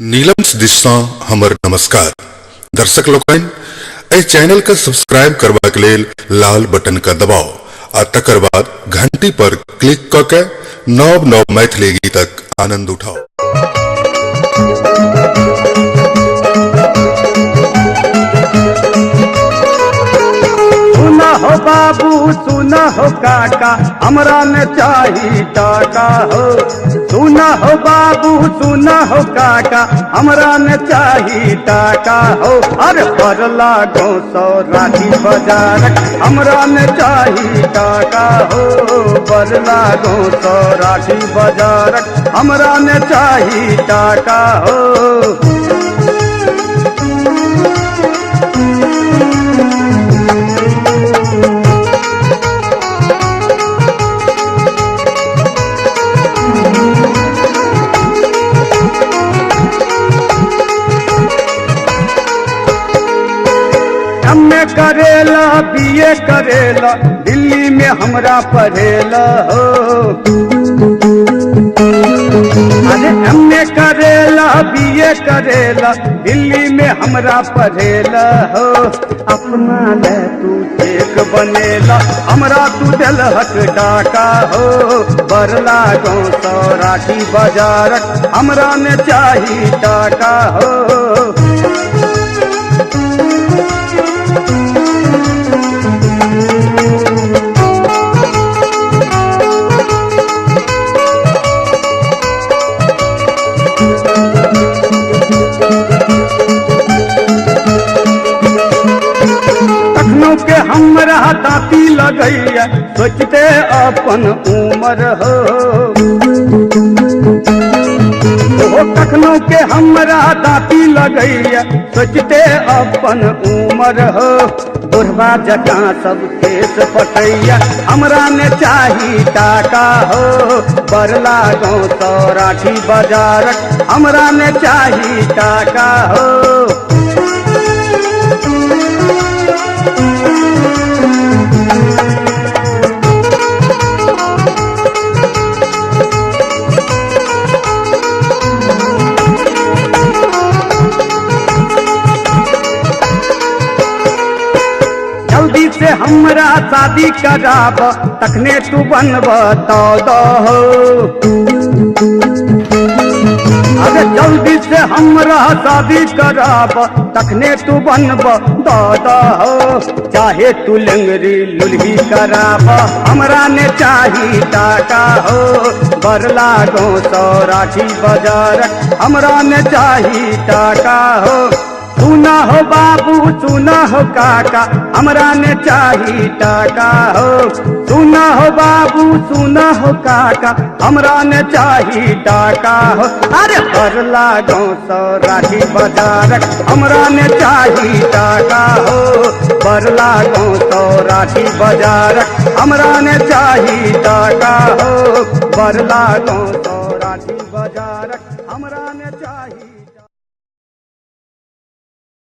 नीलम दिशा हमर नमस्कार दर्शक लोकन चैनल का सब्सक्राइब करवा के लेल लाल बटन का दबाओ आ तकर बाद घंटी पर क्लिक करके नव नव मैथिली गीतक आनंद उठाओ। सुना हो बाबू सुना हो काका हमरा न चाही टाका हो। सुना हो बाबू सुना हो काका हमरा न चाही टाका हो। अरे पर लागो सौ राठी बाजारक हमरा न चाही टाका हो। पर लागो सौ राठी बाजारक हमरा न चाही टाका हो। एमए करेला बीए करेला दिल्ली में हमरा पढ़ेला हो। अरे एमए करेला बीए करेला दिल्ली में हमरा पढ़ेला हो। अपना ले तू एक बनेला हमरा तू दिलहक डाका हो। बरला गाँव सौ राठी बाजारक हमरा ने चाही टाका हो। तखनों के हमरा दाती लगैया सोचते अपन उम्र हो। तखनों के हमरा दाती लगैया सोचते अपन उम्र हो। बुढ़वा जका सब केस पटैया हमरा ने चाही टाका हो। बरला गाँव सौ राठी बाजारक हमरा ने चाही टाका हो। जल्दी से हमरा शादी कराब तखने तू बनब तो हो। अरे जल्दी से हमरा शादी कराब तखने तू बनब तो हो। चाहे तू लंगरी लुलही कराब हमरा ने चाही टाका हो। बरला गाँव सौ राठी बाजारक हमरा ने चाही टाका हो। सुना हो बाबू सुना हो काका हमरा ने चाही टाका हो। सुना हो बाबू सुना हो काका हमरा ने चाही टाका हो। अरे बरला गाँव सौ राठी बाजारक हमरा ने चाही टाका हो। बरला गाँव सौ राठी बाजारक हमरा ने चाही टाका हो। बरला गाँव सौ राठी बाजारक